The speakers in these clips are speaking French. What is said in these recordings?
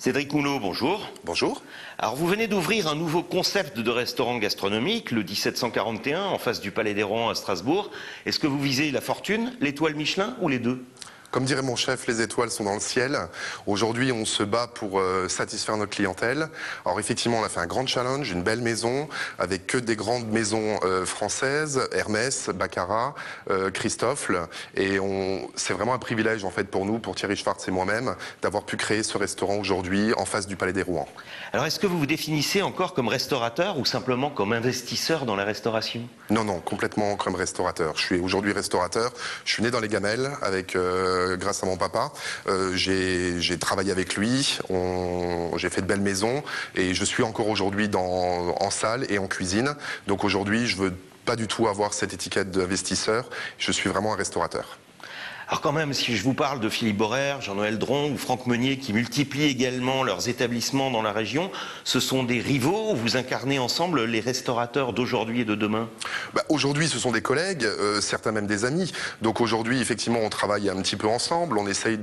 Cédric Moulot, bonjour. Bonjour. Alors vous venez d'ouvrir un nouveau concept de restaurant gastronomique, le 1741, en face du Palais des Rohan à Strasbourg. Est-ce que vous visez la fortune, l'étoile Michelin ou les deux ? Comme dirait mon chef, les étoiles sont dans le ciel. Aujourd'hui, on se bat pour satisfaire notre clientèle. Alors effectivement, on a fait un grand challenge, une belle maison, avec que des grandes maisons françaises, Hermès, Baccarat, Christofle. Et c'est vraiment un privilège en fait pour nous, pour Thierry Schwartz et moi-même, d'avoir pu créer ce restaurant aujourd'hui en face du Palais des Rohan. Alors est-ce que vous vous définissez encore comme restaurateur ou simplement comme investisseur dans la restauration ? Non, complètement comme restaurateur. Je suis aujourd'hui restaurateur. Je suis né dans les gamelles avec... grâce à mon papa, j'ai travaillé avec lui, j'ai fait de belles maisons et je suis encore aujourd'hui en salle et en cuisine. Donc aujourd'hui, je veux pas du tout avoir cette étiquette d'investisseur, je suis vraiment un restaurateur. Alors quand même, si je vous parle de Philippe Borer, Jean-Noël Dron ou Franck Meunier qui multiplient également leurs établissements dans la région, ce sont des rivaux ou vous incarnez ensemble les restaurateurs d'aujourd'hui et de demain ? Aujourd'hui, ce sont des collègues, certains même des amis. Donc aujourd'hui, effectivement, on travaille un petit peu ensemble, on essaye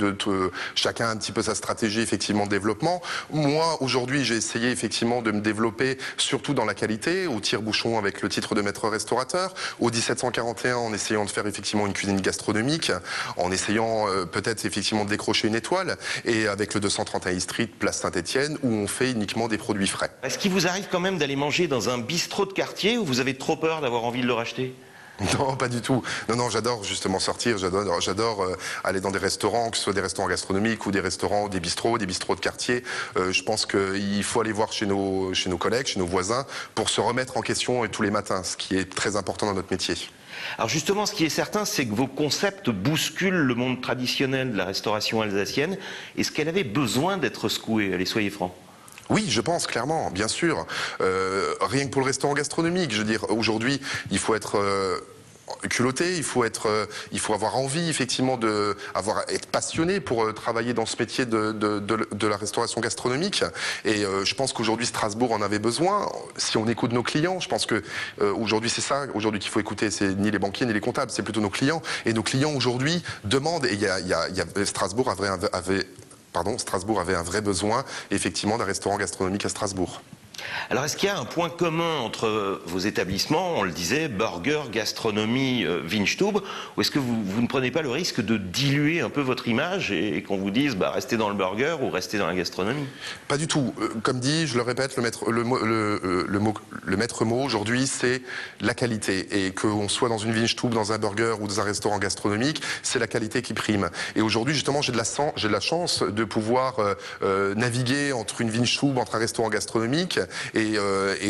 chacun un petit peu sa stratégie effectivement de développement. Moi, aujourd'hui, j'ai essayé effectivement de me développer surtout dans la qualité, au tire-bouchon avec le titre de maître restaurateur, au 1741 en essayant de faire effectivement une cuisine gastronomique, en essayant peut-être effectivement de décrocher une étoile, et avec le 231 East Street, place Saint-Étienne, où on fait uniquement des produits frais. Est-ce qu'il vous arrive quand même d'aller manger dans un bistrot de quartier ou vous avez trop peur d'avoir envie de le racheter ? Non, pas du tout. Non, j'adore justement sortir, j'adore aller dans des restaurants, que ce soit des restaurants gastronomiques ou des restaurants, des bistrots de quartier. Je pense qu'il faut aller voir chez nos collègues, chez nos voisins, pour se remettre en question tous les matins, ce qui est très important dans notre métier. Alors justement, ce qui est certain, c'est que vos concepts bousculent le monde traditionnel de la restauration alsacienne. Est-ce qu'elle avait besoin d'être secouée ? Allez, soyez francs. Oui, je pense, clairement, bien sûr. Rien que pour le restaurant gastronomique, je veux dire, aujourd'hui, il faut être... culotté, il faut avoir envie effectivement être passionné pour travailler dans ce métier de la restauration gastronomique. Et je pense qu'aujourd'hui Strasbourg en avait besoin. Si on écoute nos clients, je pense que aujourd'hui c'est ça aujourd'hui qu'il faut écouter. C'est ni les banquiers ni les comptables, c'est plutôt nos clients. Et nos clients aujourd'hui demandent. Et Strasbourg avait un vrai besoin effectivement d'un restaurant gastronomique à Strasbourg. Alors, est-ce qu'il y a un point commun entre vos établissements, on le disait, burger, gastronomie, Weinstube, ou est-ce que vous ne prenez pas le risque de diluer un peu votre image et qu'on vous dise restez dans le burger ou restez dans la gastronomie ? Pas du tout. Comme dit, je le répète, le maître mot aujourd'hui, c'est la qualité. Et qu'on soit dans une Weinstube, dans un burger ou dans un restaurant gastronomique, c'est la qualité qui prime. Et aujourd'hui, justement, j'ai de la chance de pouvoir naviguer entre une Weinstube, entre un restaurant gastronomique et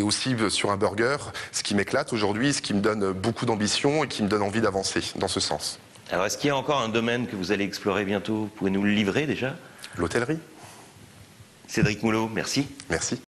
aussi sur un burger, ce qui m'éclate aujourd'hui, ce qui me donne beaucoup d'ambition et qui me donne envie d'avancer dans ce sens. Alors, est-ce qu'il y a encore un domaine que vous allez explorer bientôt ? Vous pouvez nous le livrer déjà ? L'hôtellerie. Cédric Moulot, merci. Merci.